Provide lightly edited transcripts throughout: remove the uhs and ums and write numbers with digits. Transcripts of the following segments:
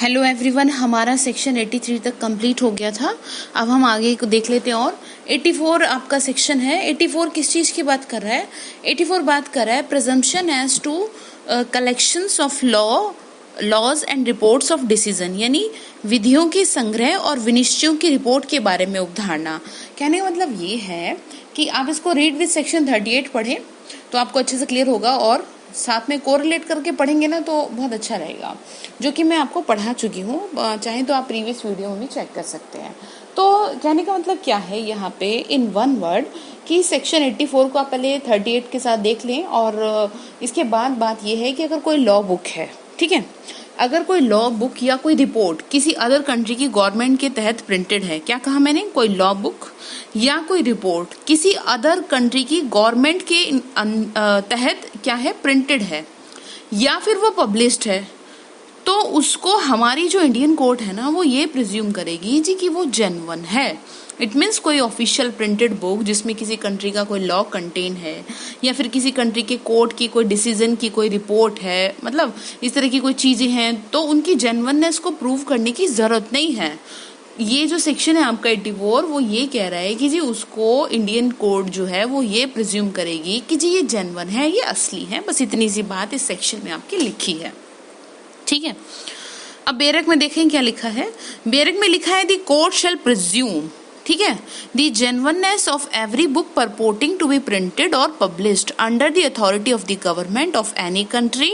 Hello everyone, हमारा section 83 तक complete हो गया था। अब हम आगे को देख लेते हैं। और 84 आपका सेक्शन है। 84 किस चीज़ की बात कर रहा है? 84 बात कर रहा है presumption as to collections of laws and reports of decision, यानी विधियों के संग्रह और विनिश्चयों की रिपोर्ट के बारे में अवधारणा। कहने का मतलब ये है कि आप इसको रीड विद सेक्शन 38 पढ़ें तो आपको अच्छे से क्लियर होगा, और साथ में कोरिलेट करके पढ़ेंगे ना तो बहुत अच्छा रहेगा, जो कि मैं आपको पढ़ा चुकी हूँ। चाहे तो आप प्रीवियस वीडियो में भी चेक कर सकते हैं। तो कहने का मतलब क्या है यहाँ पे इन वन वर्ड कि सेक्शन 84 को आप पहले 38 के साथ देख लें। और इसके बाद बात यह है कि अगर कोई लॉ बुक है, ठीक है, अगर कोई लॉ बुक या कोई रिपोर्ट किसी अदर कंट्री की गवर्नमेंट के तहत प्रिंटेड है, क्या कहा मैंने? कोई लॉ बुक या कोई रिपोर्ट किसी अदर कंट्री की गवर्नमेंट के तहत क्या है, प्रिंटेड है, या फिर वो पब्लिश्ड है, तो उसको हमारी जो इंडियन कोर्ट है ना वो ये प्रिज्यूम करेगी जी कि वो जेन्युइन है। इट मीन्स कोई ऑफिशियल प्रिंटेड बुक जिसमें किसी कंट्री का कोई लॉ कंटेन है, या फिर किसी कंट्री के कोर्ट की कोई डिसीजन की कोई रिपोर्ट है, मतलब इस तरह की कोई चीजें हैं, तो उनकी जेन्युइननेस को प्रूव करने की जरूरत नहीं है। ये जो सेक्शन है आपका 84 वो ये कह रहा है कि जी उसको इंडियन कोर्ट जो है वो ये प्रिज्यूम करेगी कि जी ये जेन्युइन है, ये असली है। बस इतनी सी बात इस सेक्शन में आपकी लिखी है, ठीक है। अब बेरक में देखें क्या लिखा है। बेरक में लिखा है दी कोर्ट शैल प्रिज्यूम, ठीक है, the genuineness of every book purporting to be printed और published under the authority of the government of any country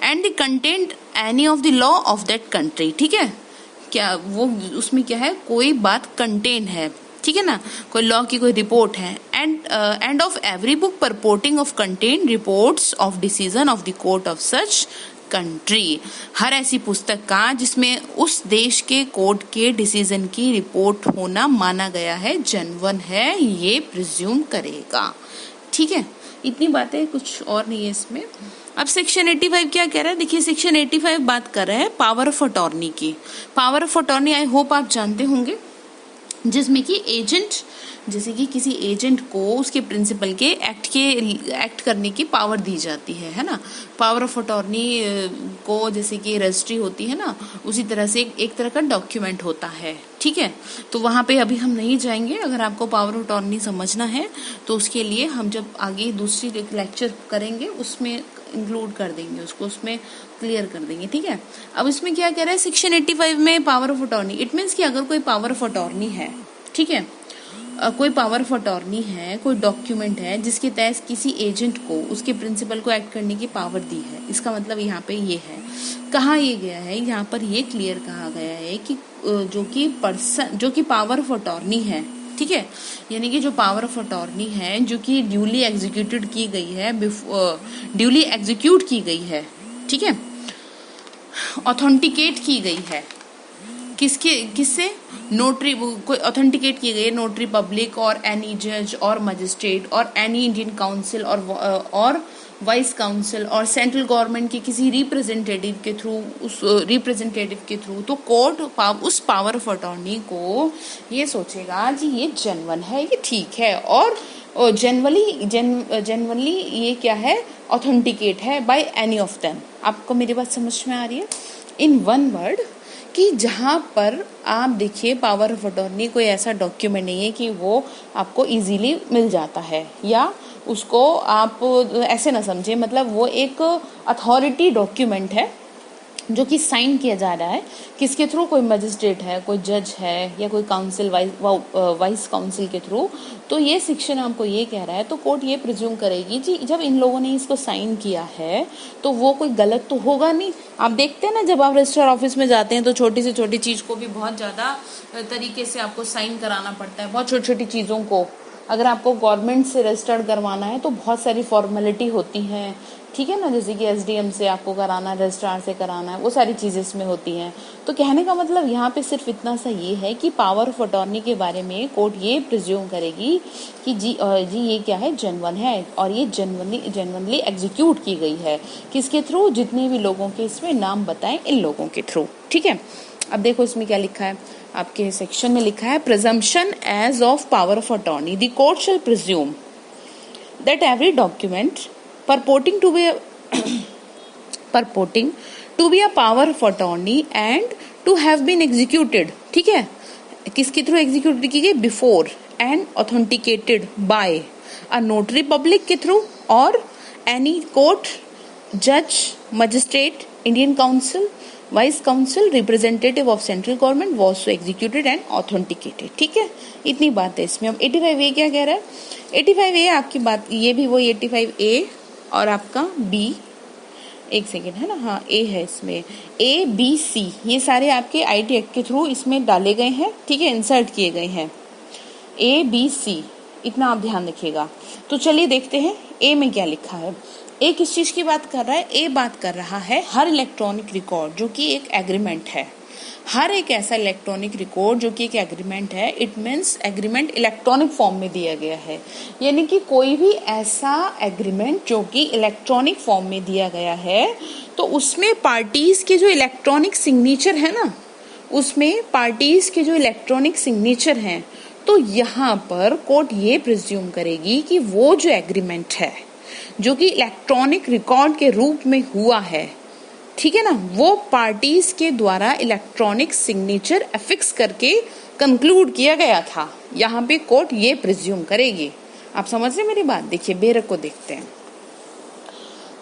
and the content any of the law of that country, ठीक है। क्या वो उसमें क्या है, कोई बात कंटेन है, ठीक है ना, कोई लॉ की कोई रिपोर्ट है, and of every book purporting of contain reports of decision of the court of such country. हर ऐसी पुस्तक का जिसमें उस देश के कोर्ट के डिसीजन की रिपोर्ट होना माना गया है, जेन्युइन है, ये प्रिज्यूम करेगा, ठीक है। इतनी बातें, कुछ और नहीं है इसमें। अब सेक्शन 85 क्या कह रहा है? देखिए सेक्शन 85 बात कर रहा है पावर ऑफ अटॉर्नी की। Power of attorney I hope आप जानते होंगे, जिसमें कि एजेंट, जैसे कि किसी एजेंट को उसके प्रिंसिपल के एक्ट करने की पावर दी जाती है ना। पावर ऑफ अटॉर्नी को जैसे कि रजिस्ट्री होती है ना, उसी तरह से एक तरह का डॉक्यूमेंट होता है, ठीक है। तो वहां पे अभी हम नहीं जाएंगे। अगर आपको पावर ऑफ अटॉर्नी समझना है तो उसके लिए हम जब आगे दूसरी लेक्चर करेंगे उसमें इंक्लूड कर देंगे उसको, उसमें क्लियर कर देंगे, ठीक है। अब इसमें क्या कह रहा है सेक्शन 85 में power of attorney, it means कि अगर कोई पावर ऑफ अटॉर्नी है, ठीक है, कोई पावर ऑफ अटॉर्नी है, कोई डॉक्यूमेंट है जिसके तहत किसी एजेंट को उसके प्रिंसिपल को एक्ट करने की पावर दी है, इसका मतलब यहाँ पे ये है। कहा ये गया है, यहाँ पर ये क्लियर कहा गया है कि जो कि पावर ऑफ अटॉर्नी है, ठीक है, यानी कि जो पावर ऑफ अटॉर्नी है जो कि ड्यूली एग्जीक्यूट की गई है, ठीक है, ऑथेंटिकेट की गई है, किससे? नोटरी, कोई ऑथेंटिकेट की गई है नोटरी पब्लिक और एनी जज और मजिस्ट्रेट और एनी इंडियन काउंसिल और वाइस काउंसिल और सेंट्रल गवर्नमेंट के किसी रिप्रेजेंटेटिव के थ्रू, उस रिप्रेजेंटेटिव के थ्रू, तो कोर्ट उस पावर ऑफ अटॉर्नी को ये सोचेगा जी ये जेन्युइन है, ये ठीक है, और जेन्युइनली ये क्या है, ऑथेंटिकेट है बाय एनी ऑफ देम। आपको मेरी बात समझ में आ रही है? इन वन वर्ड कि जहाँ पर आप देखिए पावर ऑफ अटॉर्नी कोई ऐसा डॉक्यूमेंट नहीं है कि वो आपको इजीली मिल जाता है, या उसको आप ऐसे ना समझे, मतलब वो एक अथॉरिटी डॉक्यूमेंट है जो कि साइन किया जा रहा है किसके थ्रू? कोई मजिस्ट्रेट है, कोई जज है, या कोई काउंसिल वाइस काउंसिल के थ्रू। तो ये सेक्शन आपको ये कह रहा है, तो कोर्ट ये प्रिज्यूम करेगी जी जब इन लोगों ने इसको साइन किया है तो वो कोई गलत तो होगा नहीं। आप देखते हैं ना जब आप रजिस्ट्रार ऑफिस में जाते हैं तो छोटी से छोटी चीज को भी बहुत ज्यादा तरीके से आपको साइन कराना पड़ता है। बहुत छोटी छोटी चीजों को अगर आपको गवर्नमेंट से रजिस्टर्ड करवाना है तो बहुत सारी फॉर्मेलिटी होती हैं, ठीक है ना, जैसे कि एसडीएम से आपको कराना है, रजिस्ट्रार से कराना है, वो सारी चीजें इसमें होती हैं। तो कहने का मतलब यहाँ पे सिर्फ इतना सा ये है कि पावर ऑफ अटॉर्नी के बारे में कोर्ट ये प्रिज्यूम करेगी कि जी ये क्या है, जेन्युइन है, और ये जेन्युइनली एग्जीक्यूट की गई है, किसके थ्रू? जितने भी लोगों के इसमें नाम बताएं, इन लोगों के थ्रू, ठीक है। अब देखो इसमें क्या लिखा है, आपके सेक्शन में लिखा है presumption as of power of attorney the court shall presume that every document purporting to be a power of attorney and to have been executed, ठीक है, किसके थ्रू एग्जीक्यूट की गई, before and authenticated by a notary public के through और any court, जज, magistrate, Indian council, vice council, representative of central government was so executed and authenticated, ठीक है, इतनी बात है इसमें। अब 85A क्या कह रहा है, 85A आपकी बात, ये भी वही 85A और आपका बी, एक सेकेंड है ना, हाँ ए है इसमें, ABC ये सारे आपके IT एक्ट के थ्रू इसमें डाले गए हैं, ठीक है, इंसर्ट किए गए हैं, ABC, इतना आप ध्यान रखिएगा। तो चलिए देखते हैं ए में क्या लिखा है। ए किस चीज की बात कर रहा है, ए बात कर रहा है हर इलेक्ट्रॉनिक रिकॉर्ड जो कि एक एग्रीमेंट है, हर एक ऐसा इलेक्ट्रॉनिक रिकॉर्ड जो कि एक एग्रीमेंट है, it means agreement electronic form में दिया गया है, यानी कि कोई भी ऐसा एग्रीमेंट जो कि इलेक्ट्रॉनिक फॉर्म में दिया गया है, तो उसमें पार्टीज के जो इलेक्ट्रॉनिक सिग्नेचर है ना, उसमें पार्टीज के जो इलेक्ट्रॉनिक सिग्नेचर हैं, तो यहाँ पर कोर्ट ये प्रिज्यूम करेगी कि वो जो एग्रीमेंट है जो कि इलेक्ट्रॉनिक रिकॉर्ड के रूप में हुआ है, ठीक है ना, वो पार्टीज के द्वारा इलेक्ट्रॉनिक सिग्नेचर अफिक्स करके कंक्लूड किया गया था, यहाँ पे कोर्ट ये प्रिज्यूम करेगी। आप समझ रहे मेरी बात। देखिए बेरक को देखते हैं,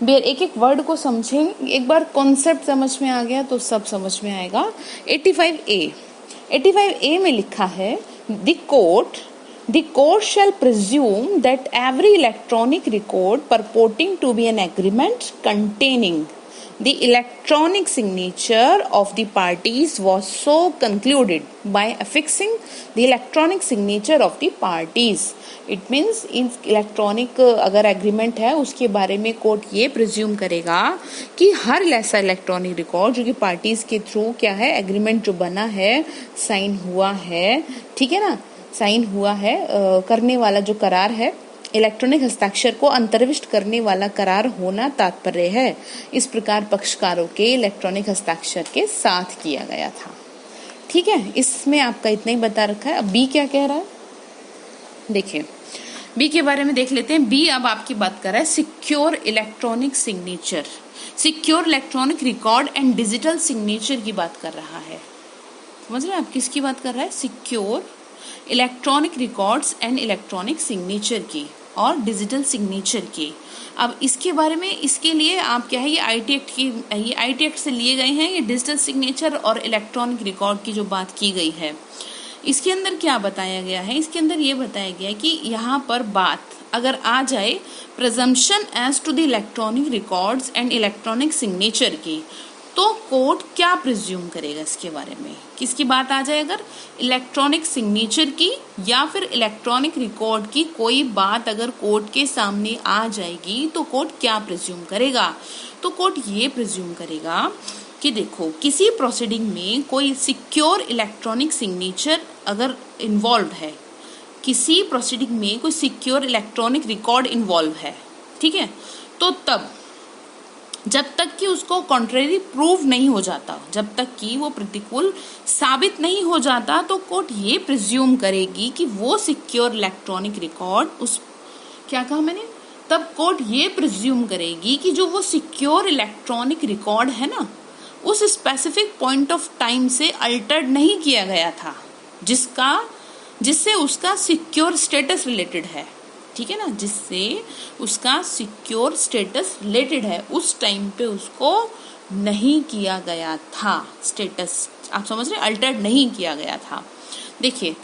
बेर एक एक वर्ड को समझें, एक बार कॉन्सेप्ट समझ में आ गया तो सब समझ में आएगा। 85A में लिखा है The court shall presume that every electronic record purporting to be an agreement containing the electronic signature of the parties was so concluded by affixing the electronic signature of the parties. It means in electronic अगर agreement है उसके बारे में court ये presume करेगा कि हर ऐसा electronic record जो कि पार्टीज के थ्रू क्या है, एग्रीमेंट जो बना है, साइन हुआ है, ठीक है ना, साइन हुआ है, करने वाला जो करार है, इलेक्ट्रॉनिक हस्ताक्षर को अंतर्विष्ट करने वाला करार होना तात्पर्य है, इस प्रकार पक्षकारों के इलेक्ट्रॉनिक हस्ताक्षर के साथ किया गया था, ठीक है। इसमें आपका इतना ही बता रखा है। अब बी क्या कह रहा है, देखिए बी के बारे में देख लेते हैं। बी अब आपकी बात कर रहा है secure electronic signature, secure electronic record and digital signature की बात कर रहा है। समझ रहे हैं आप, किसकी बात कर रहा है, secure electronic records and electronic signature की और डिजिटल सिग्नेचर की। अब इसके बारे में, इसके लिए आप क्या है, ये IT एक्ट की, ये IT एक्ट से लिए गए हैं, ये डिजिटल सिग्नेचर और इलेक्ट्रॉनिक रिकॉर्ड की जो बात की गई है, इसके अंदर क्या बताया गया है, इसके अंदर ये बताया गया है कि यहाँ पर बात अगर आ जाए presumption as to the electronic records and electronic signature की, तो कोर्ट क्या प्रिज्यूम करेगा इसके बारे में, किसकी बात आ जाए, अगर इलेक्ट्रॉनिक सिग्नेचर की या फिर इलेक्ट्रॉनिक रिकॉर्ड की कोई बात अगर कोर्ट के सामने आ जाएगी तो कोर्ट क्या प्रिज्यूम करेगा, तो कोर्ट ये प्रिज्यूम करेगा कि देखो किसी प्रोसीडिंग में कोई सिक्योर इलेक्ट्रॉनिक सिग्नेचर अगर इन्वॉल्व है, किसी प्रोसीडिंग में कोई सिक्योर इलेक्ट्रॉनिक रिकॉर्ड इन्वॉल्व है, ठीक है, तो तब जब तक कि उसको कॉन्ट्रेरी प्रूव नहीं हो जाता, जब तक कि वो प्रतिकूल साबित नहीं हो जाता, तो कोर्ट ये प्रिज्यूम करेगी कि वो सिक्योर इलेक्ट्रॉनिक रिकॉर्ड, उस क्या कहा मैंने, तब कोर्ट ये प्रिज्यूम करेगी कि जो वो सिक्योर इलेक्ट्रॉनिक रिकॉर्ड है ना, उस स्पेसिफिक पॉइंट ऑफ टाइम से अल्टर्ड नहीं किया गया था, जिससे उसका सिक्योर स्टेटस रिलेटेड है, ठीक है ना, जिससे उसका सिक्योर स्टेटस रिलेटेड है, उस टाइम पे उसको नहीं किया गया था, स्टेटस आप समझ रहे, अल्टर्ड नहीं किया गया था। देखिए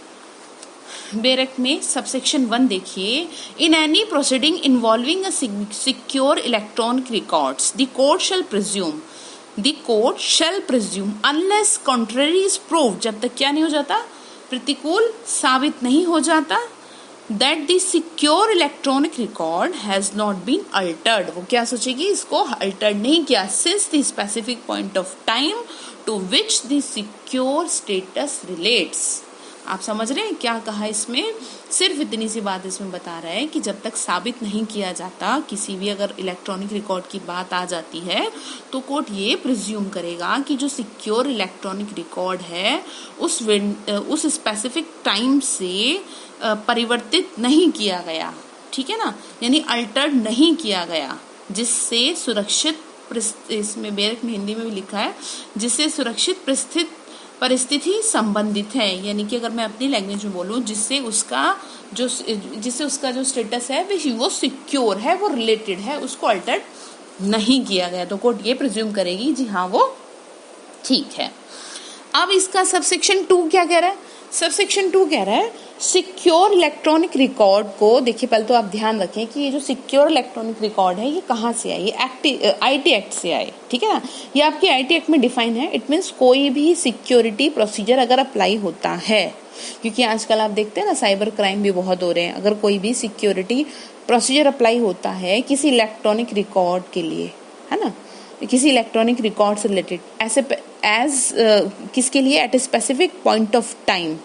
बेरक में सबसेक्शन 1 देखिए, in any proceeding involving a secure electronic records the court shall presume unless contrary is proved, जब तक क्या नहीं हो जाता, प्रतिकूल साबित नहीं हो जाता, that the secure electronic record has not been altered, वो क्या सोचेगी, इसको अल्टर्ड नहीं किया, since the specific point of time to which the secure status relates। आप समझ रहे हैं क्या कहा इसमें, सिर्फ इतनी सी बात इसमें बता रहा है कि जब तक साबित नहीं किया जाता, किसी भी अगर इलेक्ट्रॉनिक रिकॉर्ड की बात आ जाती है, तो कोर्ट ये प्रिज्यूम करेगा कि जो सिक्योर इलेक्ट्रॉनिक रिकॉर्ड है उस स्पेसिफिक टाइम से परिवर्तित नहीं किया गया, ठीक है ना, यानी अल्टर्ड नहीं किया गया, जिससे सुरक्षित इसमें बेरक में हिंदी में भी लिखा है, जिससे सुरक्षित परिस्थिति संबंधित है। यानी कि अगर मैं अपनी लैंग्वेज में बोलूँ, जिससे उसका जो स्टेटस है वो सिक्योर है, वो रिलेटेड है, उसको अल्टर नहीं किया गया, तो कोर्ट ये प्रिज्यूम करेगी जी हाँ वो ठीक है। अब इसका सबसेक्शन 2 क्या कह रहा है? सबसेक्शन 2 कह रहा है सिक्योर इलेक्ट्रॉनिक रिकॉर्ड को, देखिए पहले तो आप ध्यान रखें कि ये जो सिक्योर इलेक्ट्रॉनिक रिकॉर्ड है ये कहाँ से आए, ये आईटी एक्ट से आए, ठीक है ना। ये आपके आईटी एक्ट में डिफाइन है। इट मीन्स कोई भी सिक्योरिटी प्रोसीजर अगर अप्लाई होता है, क्योंकि आजकल आप देखते हैं ना साइबर क्राइम भी बहुत हो रहे हैं, अगर कोई भी सिक्योरिटी प्रोसीजर अप्लाई होता है किसी इलेक्ट्रॉनिक रिकॉर्ड के लिए, है ना, किसी इलेक्ट्रॉनिक रिकॉर्ड से रिलेटेड, ऐसे किसके लिए, at a specific point of time,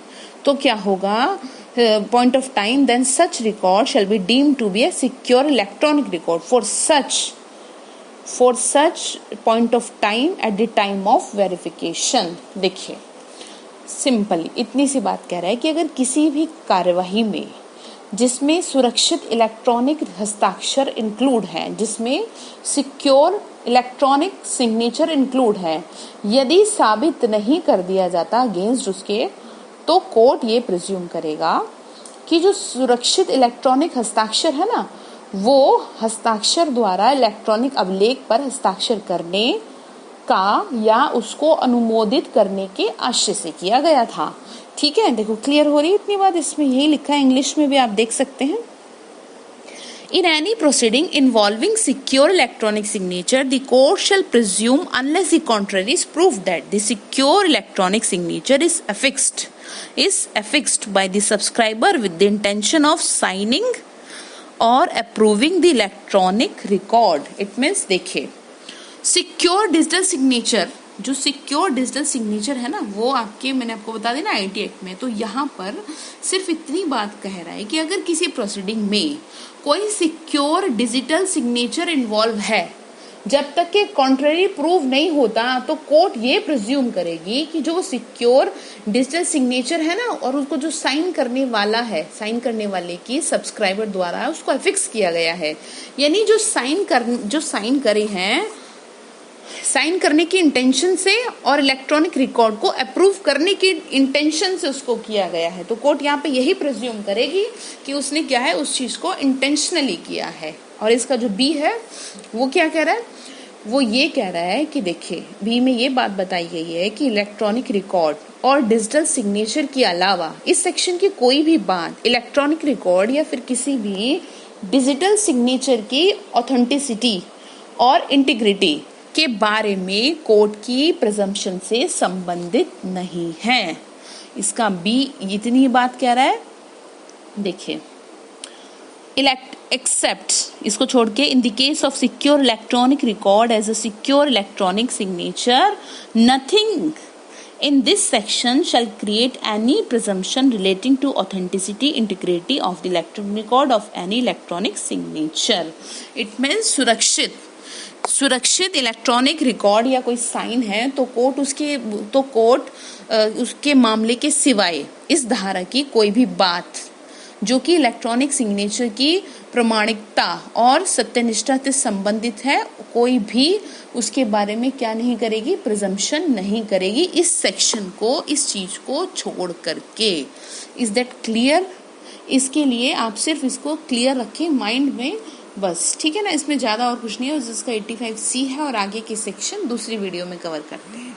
तो क्या होगा, point of time, then such record shall be deemed to be a secure electronic record for such point of time at the time of verification. देखिए simply इतनी सी बात कह रहा है कि अगर किसी भी कार्यवाही में जिसमें सुरक्षित इलेक्ट्रॉनिक हस्ताक्षर इंक्लूड है, जिसमें सिक्योर इलेक्ट्रॉनिक सिग्नेचर इंक्लूड है, यदि साबित नहीं कर दिया जाता अगेंस्ट उसके, तो कोर्ट ये प्रिज्यूम करेगा कि जो सुरक्षित इलेक्ट्रॉनिक हस्ताक्षर है ना, वो हस्ताक्षर द्वारा इलेक्ट्रॉनिक अभिलेख पर हस्ताक्षर करने का या उसको अनुमोदित करने के आशय से किया गया था। ठीक है, देखो क्लियर हो रही है इतनी बात, इसमें यही लिखा है, इंग्लिश में भी आप देख सकते हैं। In any proceeding involving secure electronic signature, the court shall presume, unless the contrary is proved, that the secure electronic signature is affixed by the subscriber with the intention of signing or approving the electronic record. It means देखिए secure digital signature, जो secure digital signature है ना, वो आपके, मैंने आपको बता देना आईटी एक्ट में, तो यहाँ पर सिर्फ इतनी बात कह रहा है कि अगर किसी प्रोसीडिंग में कोई सिक्योर डिजिटल सिग्नेचर इन्वॉल्व है, जब तक के कॉन्ट्ररी प्रूव नहीं होता, तो कोर्ट ये प्रिज्यूम करेगी कि जो सिक्योर डिजिटल सिग्नेचर है ना, और उसको जो साइन करने वाला है, साइन करने वाले की सब्सक्राइबर द्वारा उसको अफिक्स किया गया है, यानी जो साइन करे हैं, साइन करने की इंटेंशन से और इलेक्ट्रॉनिक रिकॉर्ड को अप्रूव करने की इंटेंशन से उसको किया गया है, तो कोर्ट यहाँ पे यही प्रिज्यूम करेगी कि उसने क्या है, उस चीज को इंटेंशनली किया है। और इसका जो बी है वो क्या कह रहा है, वो ये कह रहा है कि देखिए बी में ये बात बताई गई है कि इलेक्ट्रॉनिक रिकॉर्ड और डिजिटल सिग्नेचर के अलावा इस सेक्शन की कोई भी बात इलेक्ट्रॉनिक रिकॉर्ड या फिर किसी भी डिजिटल सिग्नेचर की ऑथेंटिसिटी और इंटीग्रिटी के बारे में कोर्ट की प्रिजम्पशन से संबंधित नहीं है। इसका बी इतनी बात कह रहा है, देखिए एक्सेप्ट, इसको छोड़ के, in the case of secure electronic record as a secure electronic signature, nothing in this section shall create any presumption relating to authenticity, integrity of the electronic record of any electronic signature. It means सुरक्षित electronic record या कोई sign है, तो court उसके मामले के सिवाय इस धारा की कोई भी बात जो कि इलेक्ट्रॉनिक सिग्नेचर की प्रमाणिकता और सत्यनिष्ठा से संबंधित है, कोई भी उसके बारे में क्या नहीं करेगी, प्रिजम्पशन नहीं करेगी इस सेक्शन को, इस चीज को छोड़ करके। Is that clear? इसके लिए आप सिर्फ इसको क्लियर रखें माइंड में, बस, ठीक है ना। इसमें ज्यादा और कुछ नहीं है, जिसका 85C है और आगे की सेक्शन दूसरी वीडियो में कवर करते हैं।